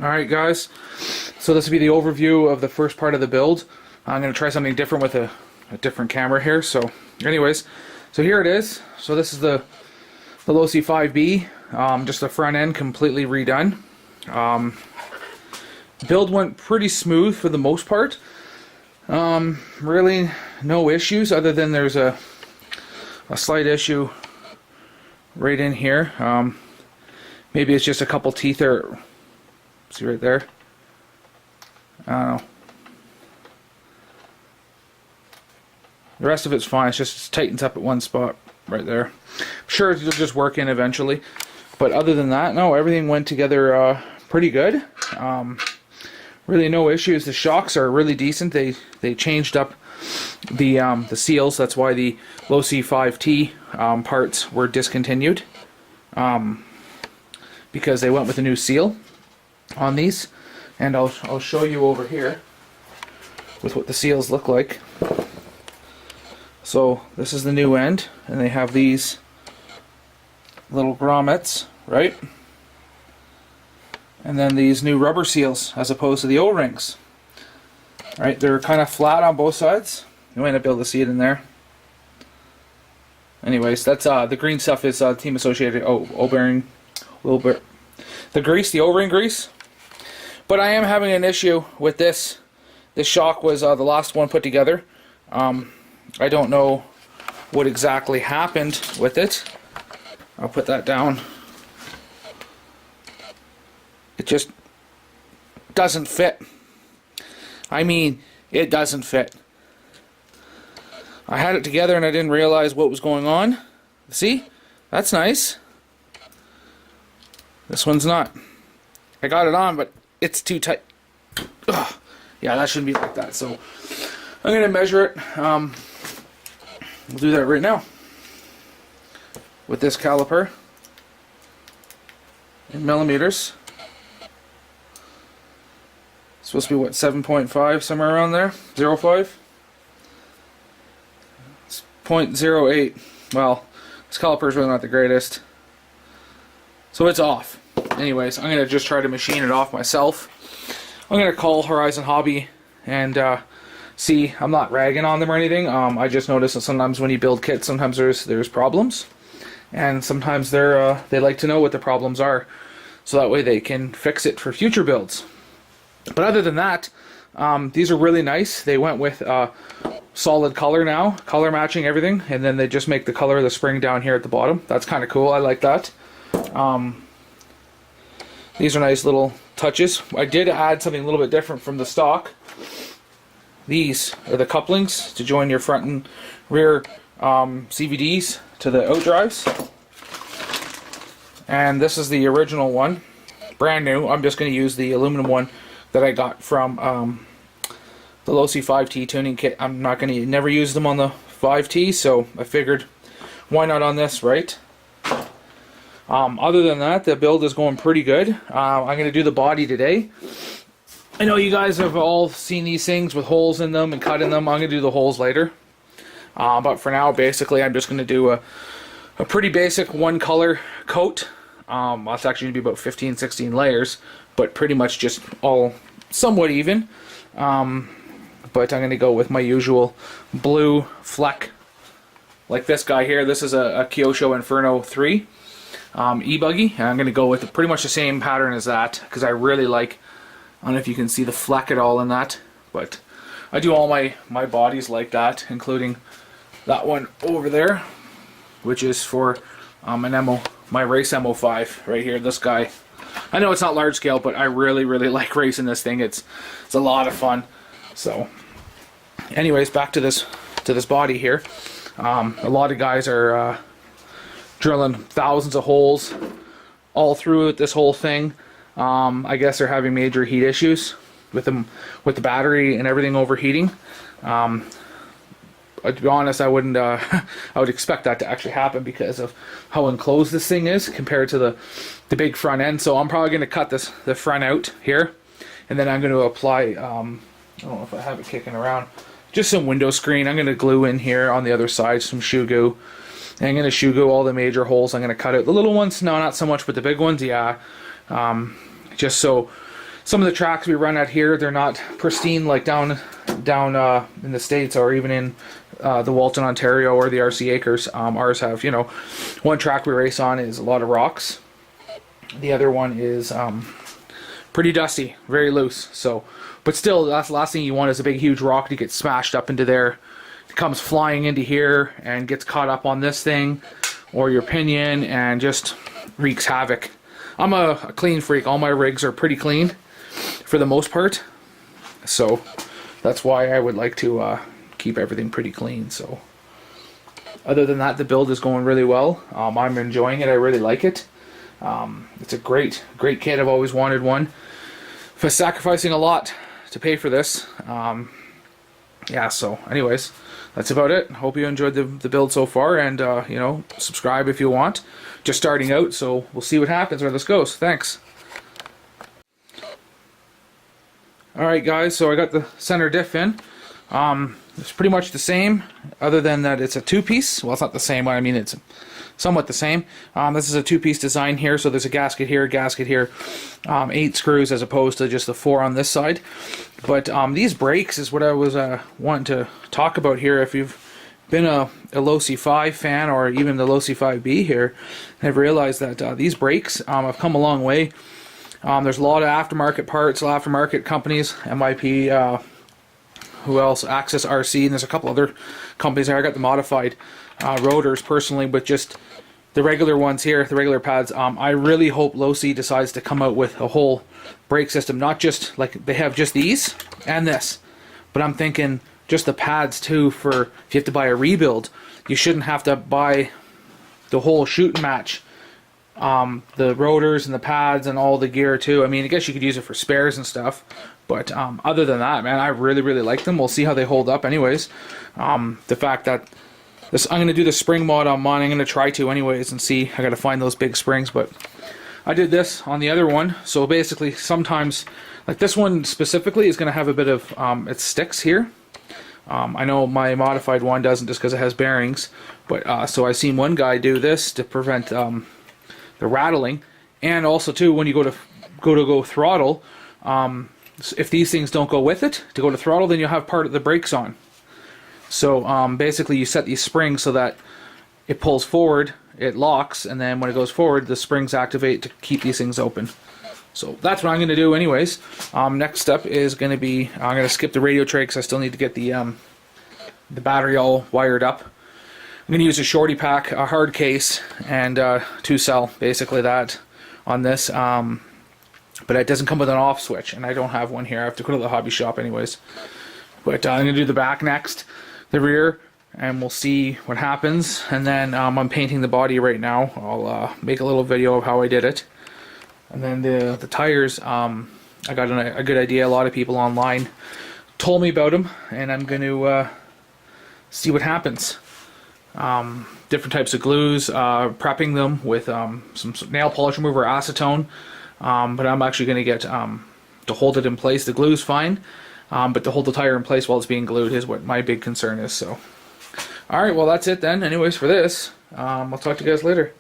Alright guys, so this will be the overview of the first part of the build. I'm going to try something different with a different camera here. So anyways, so here it is. So this is the Losi 5B, just the front end completely redone. Build went pretty smooth for the most part. Really no issues other than there's a slight issue right in here. Maybe it's just a couple teeth there. See right there? I don't know. The rest of it's fine. It just tightens up at one spot right there. I'm sure it'll just work in eventually. But other than that, no, everything went together pretty good. Really no issues. The shocks are really decent. They changed up the seals. That's why the Losi 5T parts were discontinued. Because they went with a new seal on these, and I'll show you over here with what the seals look like. So this is the new end, and they have these little grommets, right? And then these new rubber seals as opposed to the O-rings. Right, they're kind of flat on both sides. You might not be able to see it in there. Anyways, that's the green stuff is team associated O-bearing, the grease, the O-ring grease. But I am having an issue with this. This shock was the last one put together. I don't know what exactly happened with it. I'll put that down. It just doesn't fit. I mean, it doesn't fit. I had it together and I didn't realize what was going on. See? That's nice. This one's not. I got it on, but it's too tight. Ugh. Yeah, that shouldn't be like that. So I'm going to measure it. We'll do that right now with this caliper in millimeters. It's supposed to be what, 7.5, somewhere around there? 0.5? It's 0.08. Well, this caliper is really not the greatest. So it's off. Anyways, I'm going to just try to machine it off myself. I'm going to call Horizon Hobby and see. I'm not ragging on them or anything. I just noticed that sometimes when you build kits, sometimes there's problems. And sometimes they like to know what the problems are, so that way they can fix it for future builds. But other than that, these are really nice. They went with solid color now, color matching everything, and then they just make the color of the spring down here at the bottom. That's kind of cool. I like that. These are nice little touches. I did add something a little bit different from the stock. These are the couplings to join your front and rear CVDs to the out drives. And this is the original one, brand new. I'm just going to use the aluminum one that I got from the Losi 5T tuning kit. I'm not going to never use them on the 5T, so I figured why not on this, right? Other than that, the build is going pretty good. I'm going to do the body today. I know you guys have all seen these things with holes in them and cut in them. I'm going to do the holes later. But for now, basically, I'm just going to do a pretty basic one color coat. That's actually going to be about 15, 16 layers, but pretty much just all somewhat even. But I'm going to go with my usual blue fleck, like this guy here. This is a Kyosho Inferno 3 e-buggy. And I'm going to go with pretty much the same pattern as that, because I really like, I don't know if you can see the fleck at all in that, but I do all my bodies like that, including that one over there, which is for my race MO5 right here, this guy. I know it's not large scale, but I really like racing this thing. It's a lot of fun. So anyways, back to this body here. A lot of guys are drilling thousands of holes all through this whole thing. I guess they're having major heat issues with the battery and everything overheating. To be honest, I wouldn't. I would expect that to actually happen because of how enclosed this thing is compared to the big front end. So I'm probably going to cut the front out here, and then I'm going to apply. I don't know if I have it kicking around. Just some window screen. I'm going to glue in here on the other side some shoe goo. And I'm going to shoe goo all the major holes. I'm going to cut out the little ones. No, not so much, but the big ones, yeah. Just so some of the tracks we run at here, they're not pristine like down in the States, or even in the Walton, Ontario, or the RC Acres. Ours have, you know, one track we race on is a lot of rocks. The other one is pretty dusty, very loose. So, but still, that's the last thing you want is a big, huge rock to get smashed up into there. It comes flying into here and gets caught up on this thing or your pinion and just wreaks havoc. I'm a clean freak. All my rigs are pretty clean for the most part. So that's why I would like to keep everything pretty clean. So other than that, the build is going really well. I'm enjoying it. I really like it. It's a great kit. I've always wanted one. But sacrificing a lot to pay for this. Yeah, so anyways, that's about it. Hope you enjoyed the build so far, and you know, subscribe if you want. Just starting out, so we'll see what happens, where this goes. Thanks. Alright guys, so I got the center diff in. It's pretty much the same, other than that it's a two-piece. Well, it's not the same, but I mean it's somewhat the same. This is a two-piece design here, so there's a gasket here, 8 screws as opposed to just the 4 on this side. But these brakes is what I was wanting to talk about here. If you've been a Losi 5 fan, or even the Losi 5B here, I've realized that these brakes have come a long way. There's a lot of aftermarket parts, aftermarket companies, MIP, who else? Access RC, and there's a couple other companies there. I got the modified rotors personally, but just the regular ones here, the regular pads. I really hope Losi decides to come out with a whole brake system, not just like they have just these and this, but I'm thinking just the pads too. For if you have to buy a rebuild, you shouldn't have to buy the whole shoot and match. The rotors and the pads and all the gear too. I mean, I guess you could use it for spares and stuff, but other than that, man, I really like them. We'll see how they hold up anyways. The fact that this, I'm going to do the spring mod on mine. I'm going to try to anyways and see. I got to find those big springs, but I did this on the other one. So basically, sometimes, like this one specifically is going to have a bit of, it sticks here. I know my modified one doesn't, just because it has bearings, but so I've seen one guy do this to prevent the rattling, and also too when you go throttle, if these things don't go with it to go to throttle, then you'll have part of the brakes on. So basically you set these springs so that it pulls forward, it locks, and then when it goes forward, the springs activate to keep these things open. So that's what I'm going to do anyways. Next step is going to be, I'm going to skip the radio tray because I still need to get the battery all wired up. I'm going to use a shorty pack, a hard case, and 2-cell, basically that on this. But it doesn't come with an off switch, and I don't have one here. I have to go to the hobby shop anyways. But I'm going to do the back next, the rear, and we'll see what happens. And then I'm painting the body right now. I'll make a little video of how I did it. And then the tires, I got a good idea. A lot of people online told me about them, and I'm going to see what happens. Different types of glues, prepping them with some nail polish remover, acetone, but I'm actually going to get to hold it in place. The glue's fine, but to hold the tire in place while it's being glued is what my big concern is. So, alright, well that's it then anyways for this. I'll talk to you guys later.